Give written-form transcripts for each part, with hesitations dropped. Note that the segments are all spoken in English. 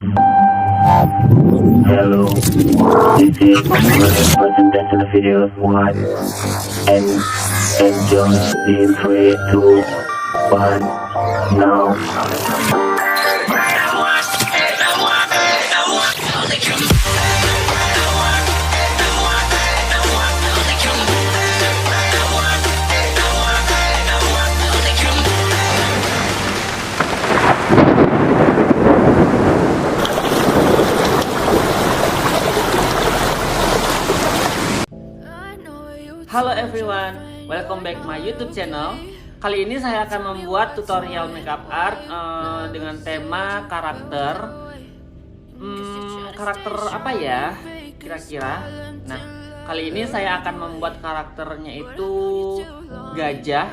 Hello, this is the first presentation of the video What and enjoy in 3, 2, 1, now. Halo everyone, welcome back my YouTube channel. Kali ini saya akan membuat tutorial makeup art dengan tema karakter. Karakter apa ya kira-kira? Nah, kali ini saya akan membuat karakternya itu gajah,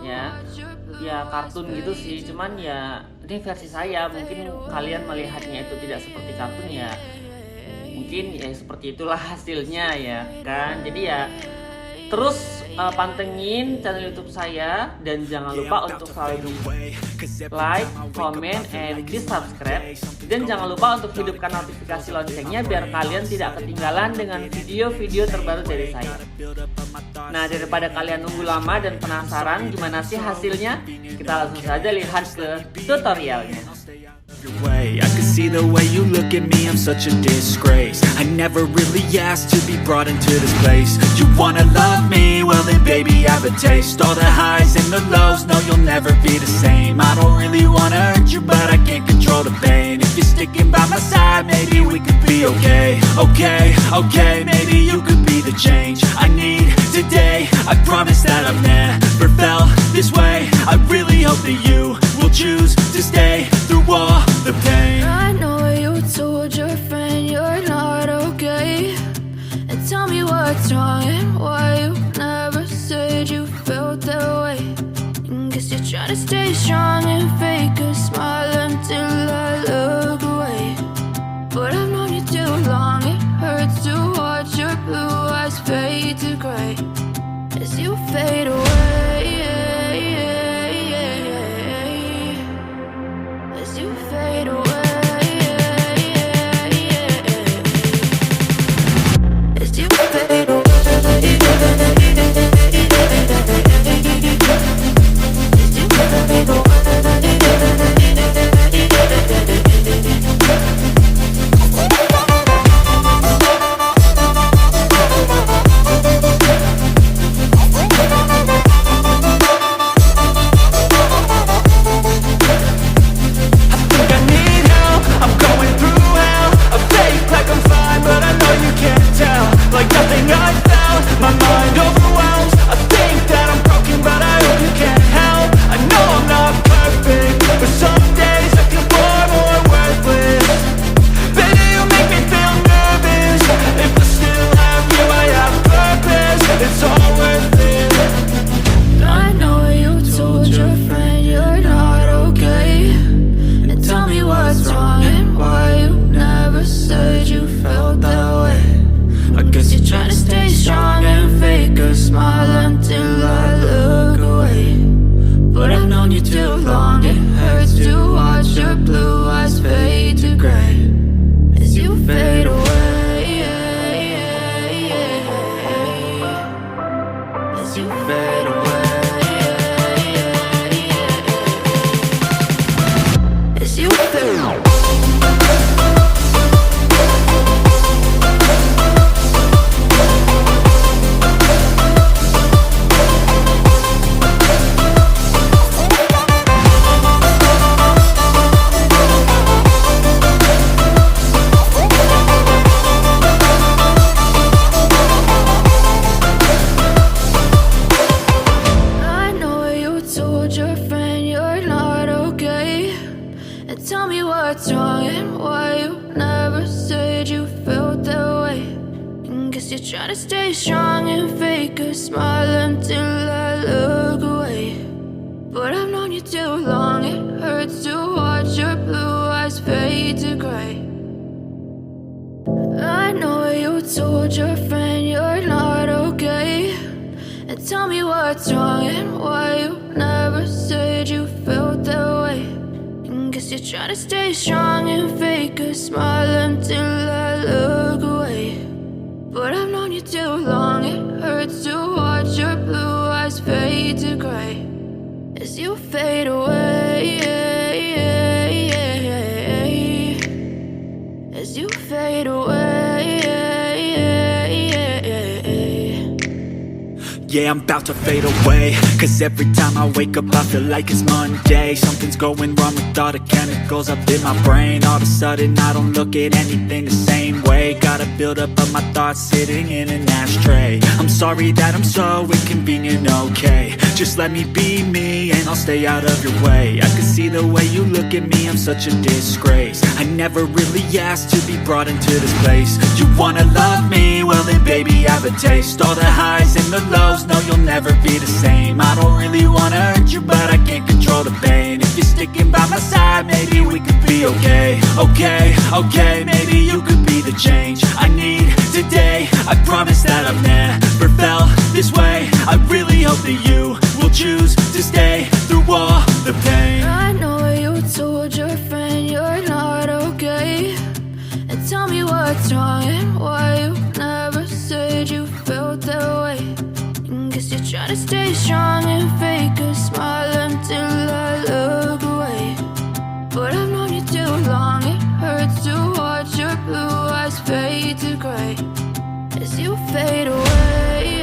ya kartun gitu sih. Cuman ya ini versi saya. Mungkin kalian melihatnya itu tidak seperti kartun ya. Mungkin ya seperti itulah hasilnya ya kan. Jadi ya terus pantengin channel YouTube saya dan jangan lupa untuk selalu like, comment, and di subscribe, dan jangan lupa untuk hidupkan notifikasi loncengnya biar kalian tidak ketinggalan dengan video-video terbaru dari saya. Nah, daripada kalian nunggu lama dan penasaran gimana sih hasilnya, kita langsung saja lihat ke tutorialnya. I can see the way you look at me, I'm such a disgrace. I never really asked to be brought into this place. You wanna love me? Well then baby I have a taste. All the highs and the lows, no you'll never be the same. I don't really wanna hurt you but I can't control the pain. If you're sticking by my side, maybe we could be okay. Okay, maybe you could be the change I need today. I promise that I've never felt this way. I really hope that you will choose to stay through all the pain. I know you told your friend you're not okay, and tell me what's wrong and why you never said you felt that way. And guess you're trying to stay strong and fake a smile until I look away. But I've known you too long, it hurts to watch your blue eyes fade to gray as you fade away. What's wrong and why you never said you felt that way? And guess you're trying to stay strong and fake a smile until I look away. But I've known you too long, it hurts to watch your blue eyes fade to gray. I know you told your friend you're not okay, and tell me what's wrong and why you never said you felt that way. And guess you're trying to stay strong and fake a smile until I look away. But I've known you too long, it hurts to watch your blue eyes fade to gray as you fade away, as you fade away. Yeah, I'm about to fade away, cause every time I wake up I feel like it's Monday. Something's going wrong with all the chemicals up in my brain. All of a sudden I don't look at anything the same way. Gotta build up of my thoughts sitting in an ashtray. I'm sorry that I'm so inconvenient, okay. Just let me be me and I'll stay out of your way. I can see the way you look at me, I'm such a disgrace. I never really asked to be brought into this place. You wanna love me? Well then baby I have a taste. All the highs and the lows, no you'll never be the same. I don't really wanna hurt you but I can't control the pain. If you're sticking by my side maybe we could be okay. Okay, maybe you could be the change I need today. I promise that I've never felt this way. I really hope that you will choose to stay through all the pain. I know you told your friend you're not okay, and tell me what's wrong and why you never said you felt that way. Guess you're trying to stay strong and fake a smile until I look away. But I've known you too long, it hurts to watch your blue eyes fade to gray as you fade away,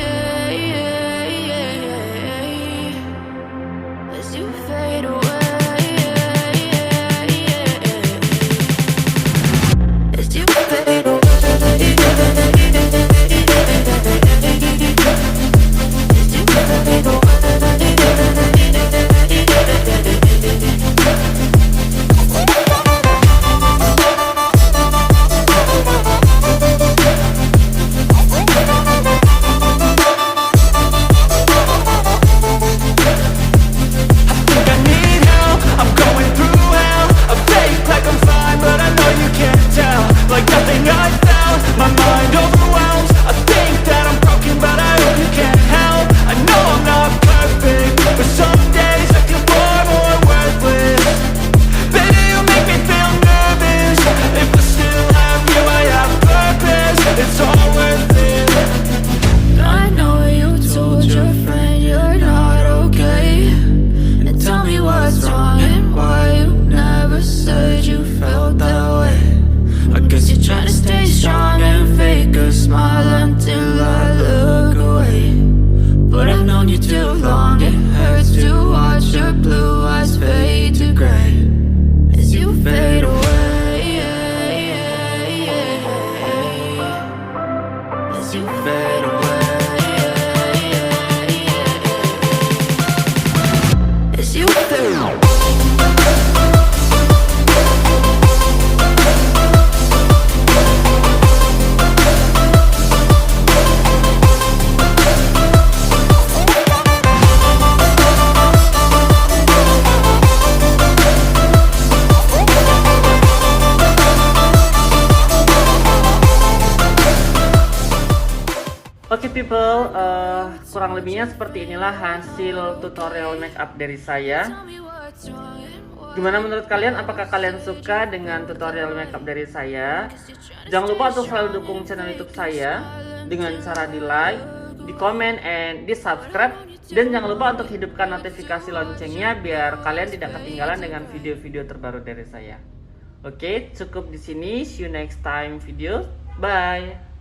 as you fade away, as you fade away. Oke people, kurang lebihnya seperti inilah hasil tutorial makeup dari saya. Gimana menurut kalian? Apakah kalian suka dengan tutorial makeup dari saya? Jangan lupa untuk selalu dukung channel YouTube saya dengan cara di like, di comment, and di subscribe. Dan jangan lupa untuk hidupkan notifikasi loncengnya biar kalian tidak ketinggalan dengan video-video terbaru dari saya. Oke, cukup di sini. See you next time video. Bye.